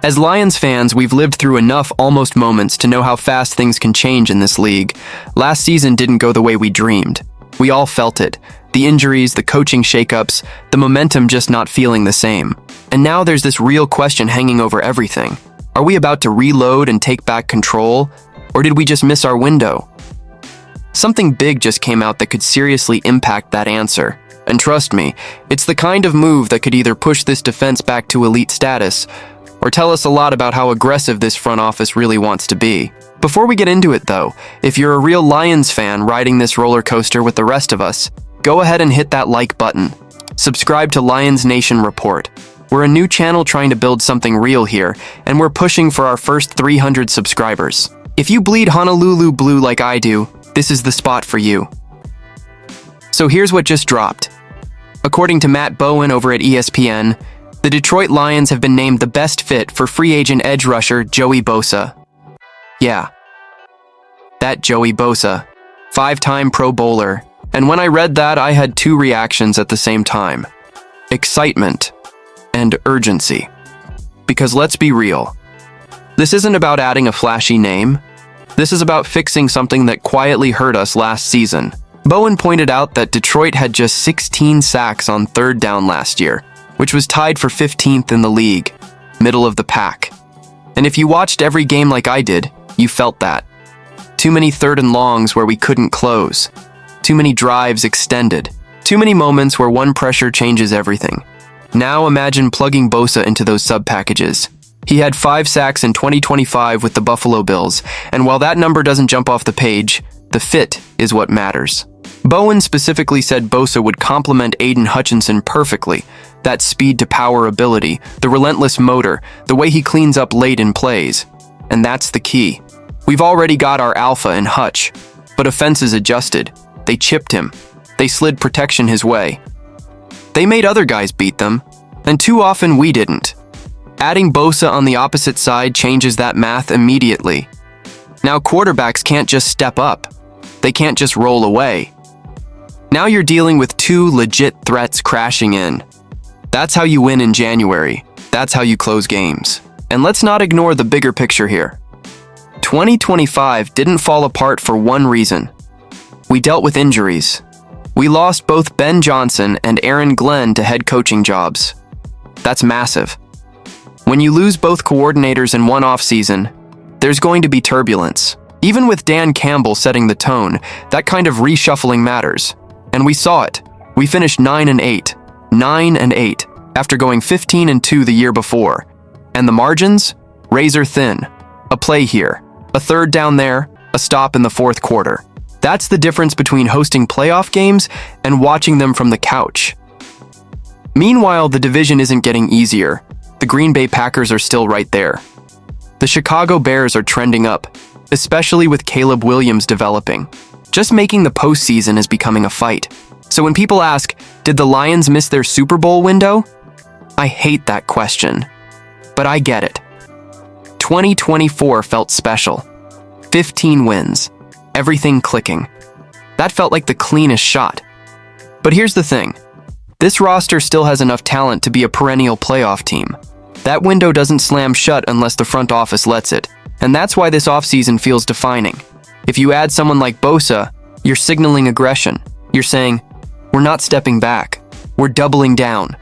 As Lions fans, we've lived through enough almost moments to know how fast things can change in this league. Last season didn't go the way we dreamed. We all felt it. The injuries, the coaching shakeups, the momentum just not feeling the same. And now there's this real question hanging over everything. Are we about to reload and take back control? Or did we just miss our window? Something big just came out that could seriously impact that answer. And trust me, it's the kind of move that could either push this defense back to elite status, or tell us a lot about how aggressive this front office really wants to be. Before we get into it though, if you're a real Lions fan riding this roller coaster with the rest of us, go ahead and hit that like button. Subscribe to Lions Nation Report. We're a new channel trying to build something real here, and we're pushing for our first 300 subscribers. If you bleed Honolulu blue like I do, this is the spot for you. So here's what just dropped. According to Matt Bowen over at ESPN, the Detroit Lions have been named the best fit for free agent edge rusher Joey Bosa. Yeah, that Joey Bosa, 5-time Pro Bowler. And when I read that, I had two reactions at the same time. Excitement and urgency. Because let's be real, this isn't about adding a flashy name. This is about fixing something that quietly hurt us last season. Bowen pointed out that Detroit had just 16 sacks on third down last year, which was tied for 15th in the league, middle of the pack. And if you watched every game like I did, you felt that. Too many third and longs where we couldn't close. Too many drives extended. Too many moments where one pressure changes everything. Now imagine plugging Bosa into those sub-packages. He had 5 sacks in 2025 with the Buffalo Bills, and while that number doesn't jump off the page, the fit is what matters. Bowen specifically said Bosa would complement Aiden Hutchinson perfectly. That speed-to-power ability, the relentless motor, the way he cleans up late in plays. And that's the key. We've already got our alpha in Hutch, but offenses adjusted. They chipped him. They slid protection his way. They made other guys beat them, and too often we didn't. Adding Bosa on the opposite side changes that math immediately. Now quarterbacks can't just step up. They can't just roll away. Now you're dealing with two legit threats crashing in. That's how you win in January. That's how you close games. And let's not ignore the bigger picture here. 2025 didn't fall apart for one reason. We dealt with injuries. We lost both Ben Johnson and Aaron Glenn to head coaching jobs. That's massive. When you lose both coordinators in one offseason, there's going to be turbulence. Even with Dan Campbell setting the tone, that kind of reshuffling matters. And we saw it. We finished 9-8. 9-8, after going 15-2 the year before. And the margins? Razor thin. A play here, a third down there, a stop in the fourth quarter. That's the difference between hosting playoff games and watching them from the couch. Meanwhile, the division isn't getting easier. The Green Bay Packers are still right there. The Chicago Bears are trending up, especially with Caleb Williams developing. Just making the postseason is becoming a fight. So when people ask, did the Lions miss their Super Bowl window? I hate that question, but I get it. 2024 felt special. 15 wins, everything clicking. That felt like the cleanest shot. But here's the thing. This roster still has enough talent to be a perennial playoff team. That window doesn't slam shut unless the front office lets it, and that's why this offseason feels defining. If you add someone like Bosa, you're signaling aggression. You're saying, we're not stepping back. We're doubling down.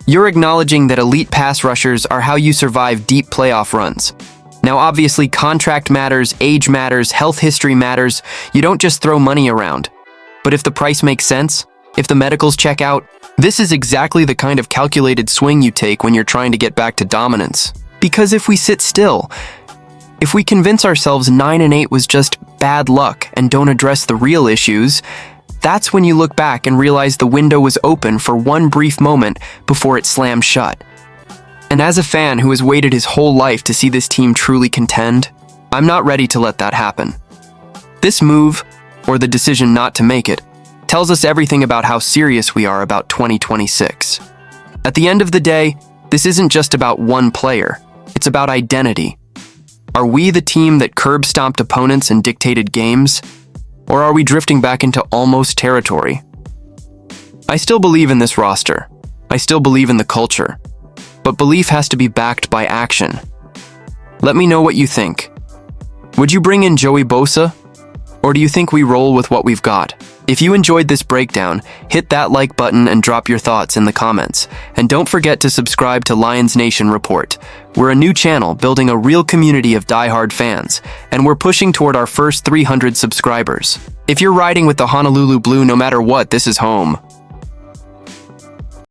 You're acknowledging that elite pass rushers are how you survive deep playoff runs. Now, obviously, contract matters, age matters, health history matters. You don't just throw money around. But if the price makes sense, if the medicals check out, this is exactly the kind of calculated swing you take when you're trying to get back to dominance. Because if we sit still, if we convince ourselves 9-8 was just bad luck and don't address the real issues, that's when you look back and realize the window was open for one brief moment before it slammed shut. And as a fan who has waited his whole life to see this team truly contend, I'm not ready to let that happen. This move, or the decision not to make it, tells us everything about how serious we are about 2026. At the end of the day, this isn't just about one player, it's about identity. Are we the team that curb-stomped opponents and dictated games? Or are we drifting back into almost territory? I still believe in this roster. I still believe in the culture. but belief has to be backed by action. Let me know what you think. Would you bring in Joey Bosa? Or do you think we roll with what we've got? If you enjoyed this breakdown, hit that like button and drop your thoughts in the comments. And don't forget to subscribe to Lions Nation Report. We're a new channel building a real community of diehard fans, and we're pushing toward our first 300 subscribers. If you're riding with the Honolulu Blue no matter what, this is home.